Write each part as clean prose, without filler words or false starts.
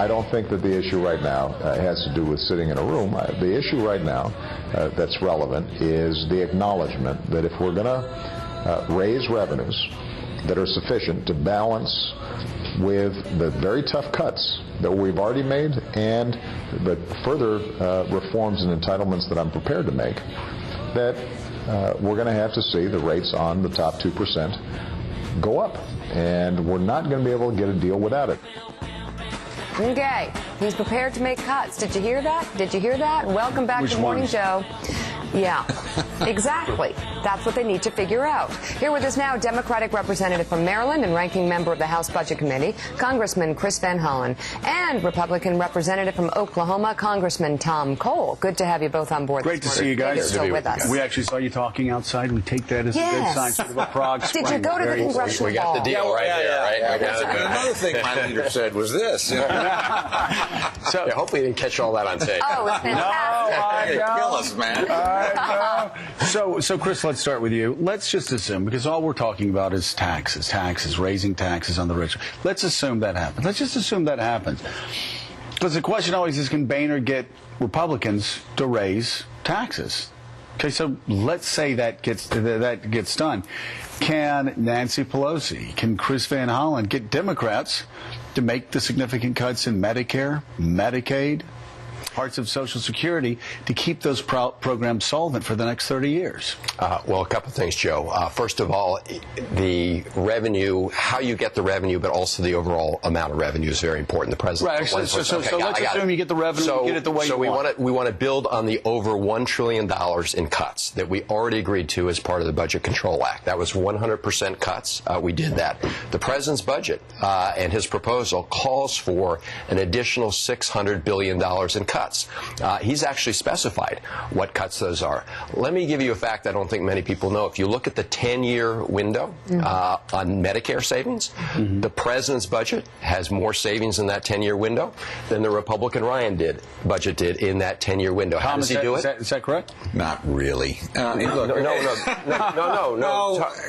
I don't think that the issue right now has to do with sitting in a room. The issue right now that's relevant is the acknowledgement that if we're going to raise revenues that are sufficient to balance with the very tough cuts that we've already made and the further reforms and entitlements that I'm prepared to make, that we're going to have to see the rates on the top 2% go up. And we're not going to be able to get a deal without it. Okay, he's prepared to make cuts. Did you hear that? Did you hear that? Welcome back to Morning Joe. Yeah, exactly. That's what they need to figure out. Here with us now, Democratic representative from Maryland and ranking member of the House Budget Committee, Congressman Chris Van Hollen, and Republican representative from Oklahoma, Congressman Tom Cole. Good to have you both on board. Great to see you guys. Still with us. We actually saw you talking outside. We take that as a good sign. Sort of a Prague Spring. Did you go to the congressional We got the deal right here, right? Another thing my leader said was this. So hopefully you didn't catch all that on tape. Oh, it's fantastic. Kill us, man. So Chris, let's start with you. Let's just assume, because all we're talking about is taxes, raising taxes on the rich. Let's assume that happens. Let's just assume that happens. Because the question always is, can Boehner get Republicans to raise taxes? Okay, so let's say that gets done. Can Nancy Pelosi, can Chris Van Hollen get Democrats to make the significant cuts in Medicare, Medicaid, parts of Social Security to keep those programs solvent for the next 30 years? Well, a couple of things, Joe. First of all, the revenue, how you get the revenue, but also the overall amount of revenue is very important. The president. Right. So let's assume you get the revenue, you get it the way you want. So we want to build on the over $1 trillion in cuts that we already agreed to as part of the Budget Control Act. That was 100% cuts. We did that. The president's budget and his proposal calls for an additional $600 billion in cuts. He's actually specified what cuts those are. Let me give you a fact I don't think many people know. If you look at the 10-year window on Medicare savings, the president's budget has more savings in that 10-year window than the Republican budget did in that 10-year window. How does he do it? Is that correct? Not really. No.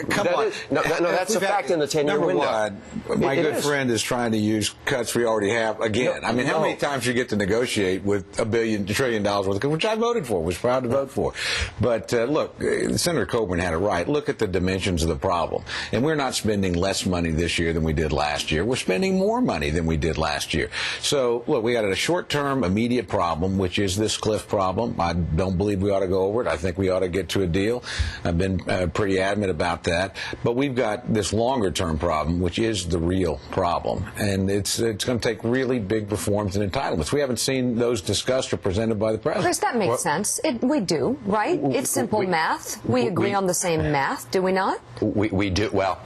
Come on. No, that's a fact in the 10-year window. My good friend is trying to use cuts we already have again. I mean, how many times you get to negotiate with $1 trillion worth of cuts, which I voted for, was proud to vote for. But look, Senator Coburn had it right. Look at the dimensions of the problem. And we're not spending less money this year than we did last year. We're spending more money than we did last year. So, look, we got a short-term, immediate problem, which is this Cliff problem. I don't believe we ought to go over it. I think we ought to get to a deal. I've been pretty adamant about that. But we've got this longer-term problem, which is the real problem. And it's going to take really big reforms and entitlements. We haven't seen those discussed or presented by the president. Chris, that makes sense. We do, right? It's simple math. We agree on the same math, do we not? We do. Well,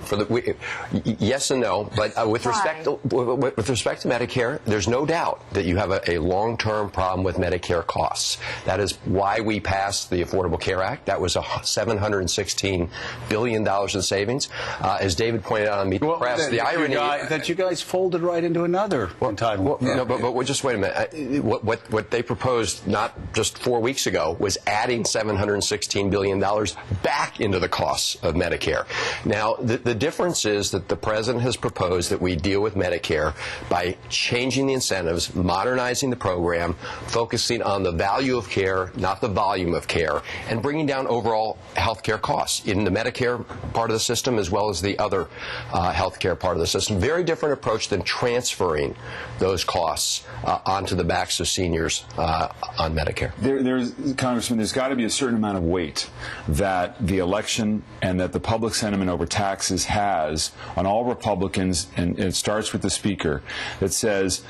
yes and no. But with respect to Medicare, there's no doubt that you have a long-term problem with Medicare costs. That is why we passed the Affordable Care Act. That was $716 billion in savings. As David pointed out on Meet the Press, the irony that you guys folded right into another entitlement. No, but just wait a minute. What they proposed not just 4 weeks ago was adding $716 billion back into the costs of Medicare. Now, the difference is that the president has proposed that we deal with Medicare by changing the incentives, modernizing the program, focusing on the value of care, not the volume of care, and bringing down overall health care costs in the Medicare part of the system as well as the other health care part of the system. Very different approach than transferring those costs onto the backs of seniors on Medicare. Congressman, there's got to be a certain amount of weight that the election and that the public sentiment over taxes has on all Republicans, and it starts with the Speaker, that says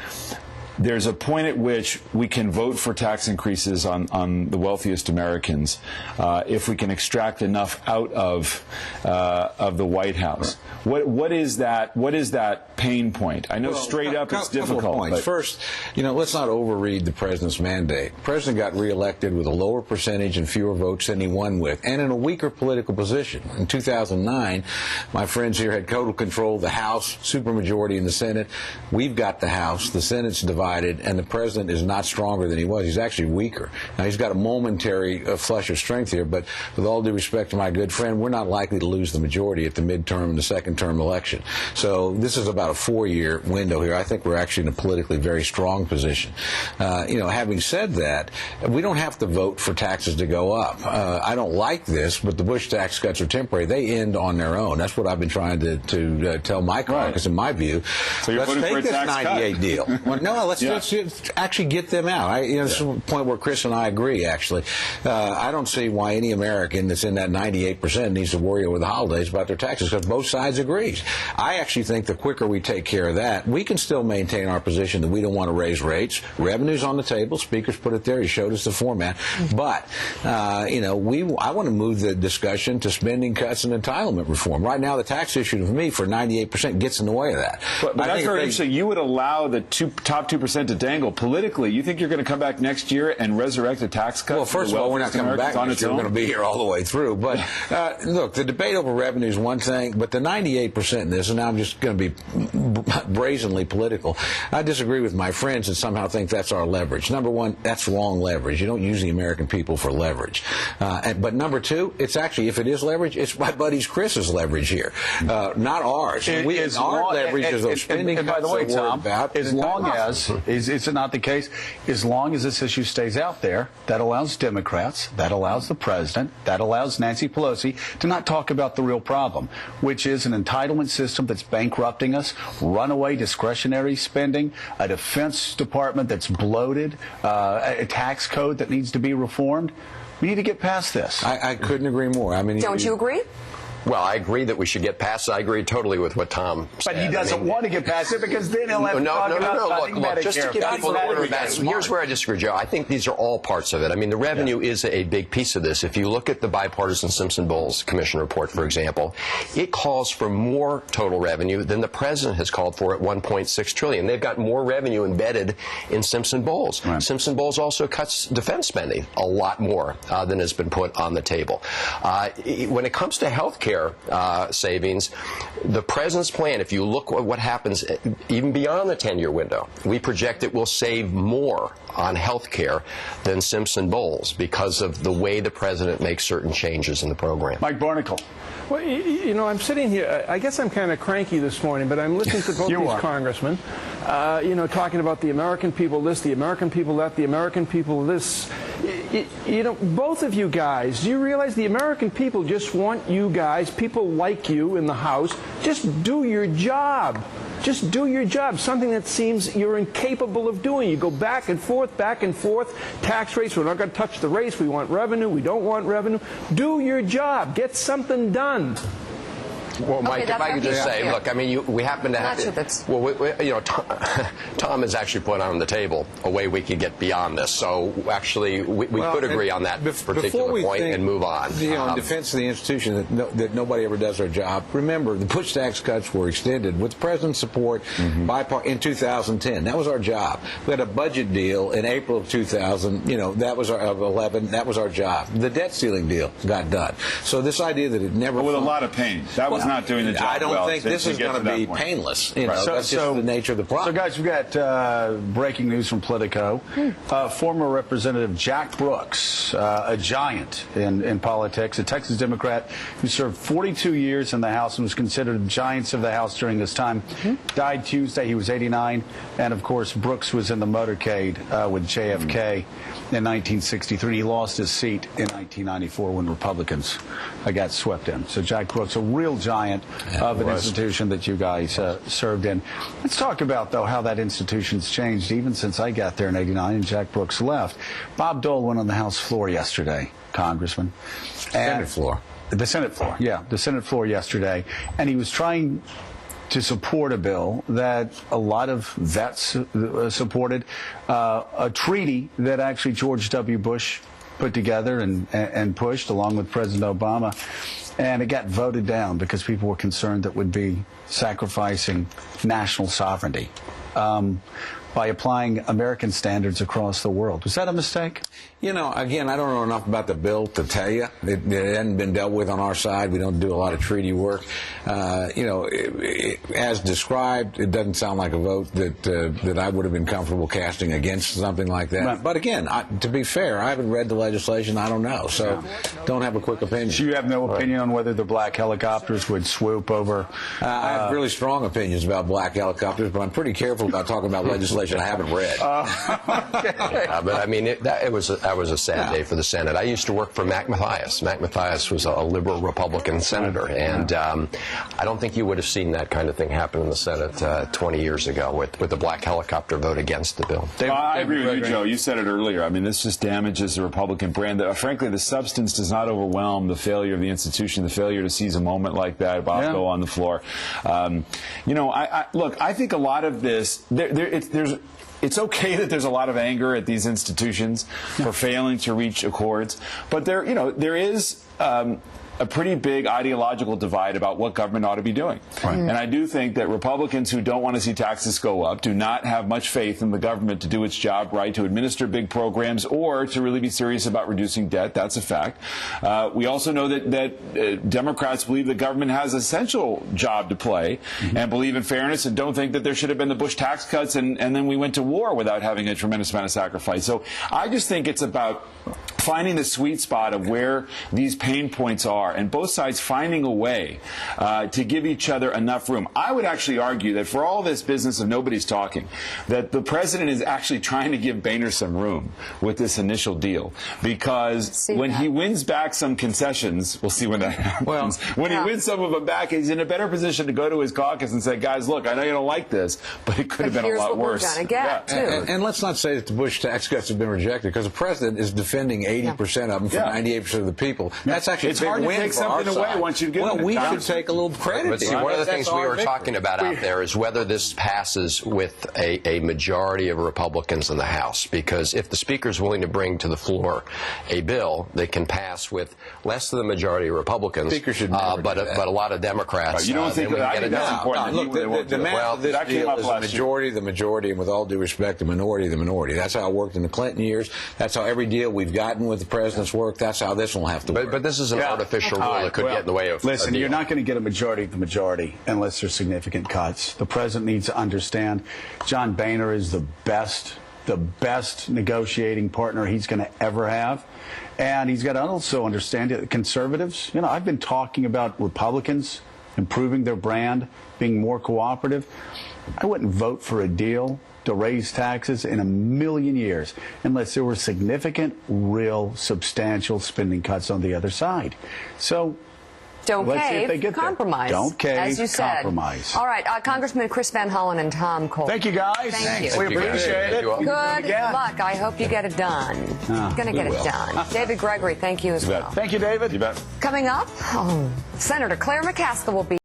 there's a point at which we can vote for tax increases on the wealthiest Americans if we can extract enough out of the White House. What is that pain point? I know straight up it's difficult. But first, let's not overread the president's mandate. The president got reelected with a lower percentage and fewer votes than he won with, and in a weaker political position. In 2009, my friends here had total control of the House, supermajority in the Senate. We've got the House. The Senate's divided divided, and the president is not stronger than he was. He's actually weaker. Now, he's got a momentary flush of strength here, but with all due respect to my good friend, we're not likely to lose the majority at the midterm and the second-term election. So this is about a 4-year window here. I think we're actually in a politically very strong position. Having said that, we don't have to vote for taxes to go up. I don't like this, but the Bush tax cuts are temporary. They end on their own. That's what I've been trying to tell my caucus, in my view. So you're let's voting take for a this tax 98 cut. deal. Well, no, let's actually get them out. This is a point where Chris and I agree, actually. I don't see why any American that's in that 98% needs to worry over the holidays about their taxes, because both sides agree. I actually think the quicker we take care of that, we can still maintain our position that we don't want to raise rates. Revenue's on the table. Speaker's put it there. He showed us the format. But, I want to move the discussion to spending cuts and entitlement reform. Right now, the tax issue for me for 98% gets in the way of that. But that's very interesting. You would allow the top 2% to dangle politically. You think you're going to come back next year and resurrect a tax cut? Well, first of all, we're not coming back next year. We're going to be here all the way through. But look, the debate over revenue is one thing, but the 98% in this, and now I'm just going to be brazenly political, I disagree with my friends that somehow think that's our leverage. Number one, that's wrong leverage. You don't use the American people for leverage. But number two, it's actually, if it is leverage, it's my buddy's Chris's leverage here, not ours. Our leverage is those spending cuts. And by the way, Tom, about, as long as, is it not the case, as long as this issue stays out there, that allows Democrats, that allows the president, that allows Nancy Pelosi to not talk about the real problem, which is an entitlement system that's bankrupting us, runaway discretionary spending, a defense department that's bloated, a tax code that needs to be reformed. We need to get past this. I couldn't agree more. I mean, don't you agree? Well, I agree that we should get past it. I agree totally with what Tom said. But he doesn't want to get past it because then he'll have to talk about Look, just to give people an order of that, here's where I disagree, Joe. I think these are all parts of it. I mean, the revenue is a big piece of this. If you look at the bipartisan Simpson-Bowles Commission report, for example, it calls for more total revenue than the president has called for at $1.6 trillion. They've got more revenue embedded in Simpson-Bowles. Right. Simpson-Bowles also cuts defense spending a lot more than has been put on the table. When it comes to health care savings, the president's plan, if you look at what happens even beyond the 10-year window, we project it will save more on health care than Simpson-Bowles because of the way the president makes certain changes in the program. Mike Barnacle. Well, I'm sitting here. I guess I'm kind of cranky this morning, but I'm listening to both these congressmen, talking about the American people this, the American people that, the American people this. Both of you guys, do you realize the American people just want you guys, people like you in the House, just do your job. Just do your job, something that seems you're incapable of doing. You go back and forth, tax rates, we're not going to touch the race, we want revenue, we don't want revenue. Do your job, get something done. Well, Mike, if I could just say, look, I mean, we happen to have, Tom has actually put on the table a way we could get beyond this. So actually, we could agree on that particular point and move on. In defense of the institution that nobody ever does their job, remember, the Bush tax cuts were extended with the president's support in 2010. That was our job. We had a budget deal in April of 2000. That was of 11. That was our job. The debt ceiling deal got done. So this idea that it never... But with a lot of pain. That was not doing the job. I don't think this is going to be painless. That's just the nature of the problem. So, guys, we've got breaking news from Politico. Former Representative Jack Brooks, a giant in politics, a Texas Democrat who served 42 years in the House and was considered the giants of the House during this time, died Tuesday. He was 89. And, of course, Brooks was in the motorcade with JFK in 1963. He lost his seat in 1994 when Republicans got swept in. So Jack Brooks, a real giant of an institution that you guys served in. Let's talk about, though, how that institution's changed even since I got there in '89 and Jack Brooks left. Bob Dole went on the House floor yesterday, Congressman. Senate floor. The Senate floor, yeah. The Senate floor yesterday. And he was trying to support a bill that a lot of vets supported, a treaty that actually George W. Bush put together and pushed along with President Obama. And it got voted down because people were concerned that would be sacrificing national sovereignty. by applying American standards across the world. Was that a mistake? You know, again, I don't know enough about the bill to tell you. It hadn't been dealt with on our side. We don't do a lot of treaty work. You know, as described, it doesn't sound like a vote that I would have been comfortable casting against something like that. Right. But again, to be fair, I haven't read the legislation. I don't know. So don't have a quick opinion. So you have no opinion on whether the black helicopters would swoop over? I have really strong opinions about black helicopters, but I'm pretty careful about talking about legislation I haven't read. Yeah, but I mean, that was a sad day for the Senate. I used to work for Mac Mathias. Mac Mathias was a liberal Republican senator, and I don't think you would have seen that kind of thing happen in the Senate 20 years ago with the black helicopter vote against the bill. I agree with you, Joe. You said it earlier. I mean, this just damages the Republican brand. Frankly, the substance does not overwhelm the failure of the institution, the failure to seize a moment like that, go on the floor. You know, look, I think a lot of this, it's okay that there's a lot of anger at these institutions for failing to reach accords, but there is a pretty big ideological divide about what government ought to be doing. Right. And I do think that Republicans who don't want to see taxes go up do not have much faith in the government to do its job right, to administer big programs, or to really be serious about reducing debt. That's a fact. We also know that Democrats believe the government has an essential job to play and believe in fairness and don't think that there should have been the Bush tax cuts and then we went to war without having a tremendous amount of sacrifice. So I just think it's about finding the sweet spot of where these pain points are, and both sides finding a way to give each other enough room. I would actually argue that for all this business of nobody's talking, that the president is actually trying to give Boehner some room with this initial deal, because when he wins back some concessions, we'll see when that happens. When he wins some of them back, he's in a better position to go to his caucus and say, guys, look, I know you don't like this, but it could have been a lot worse. And let's not say that the Bush tax cuts have been rejected, because the president is defending 80% of them for 98% of the people. That's actually it's a big hard to win take for something our away side. once you get Well, we should take a little credit. But see, one of the things we were talking about out there is whether this passes with a majority of Republicans in the House. Because if the Speaker is willing to bring to the floor a bill that can pass with less than the majority of Republicans, but a lot of Democrats, right. You don't think I think that's important. Look, the math of this deal is the majority, and with all due respect, the minority of the minority. That's how it worked in the Clinton years. That's how every deal we've gotten with the president's work. That's how this will have to work. But this is an artificial rule that could get in the way of. Listen, you're not going to get a majority of the majority unless there's significant cuts. The president needs to understand John Boehner is the best negotiating partner he's going to ever have. And he's got to also understand that conservatives, I've been talking about Republicans improving their brand, being more cooperative. I wouldn't vote for a deal to raise taxes in a million years unless there were significant, real, substantial spending cuts on the other side. So don't let's see if they cave, get compromise. There. Don't cave, as you said. Compromise. All right, Congressman Chris Van Hollen and Tom Cole. Thank you, guys. Thank you. We appreciate it. Good luck. I hope you get it done. Going to get it done. David Gregory, thank you as well. Thank you, David. You bet. Coming up, Senator Claire McCaskill will be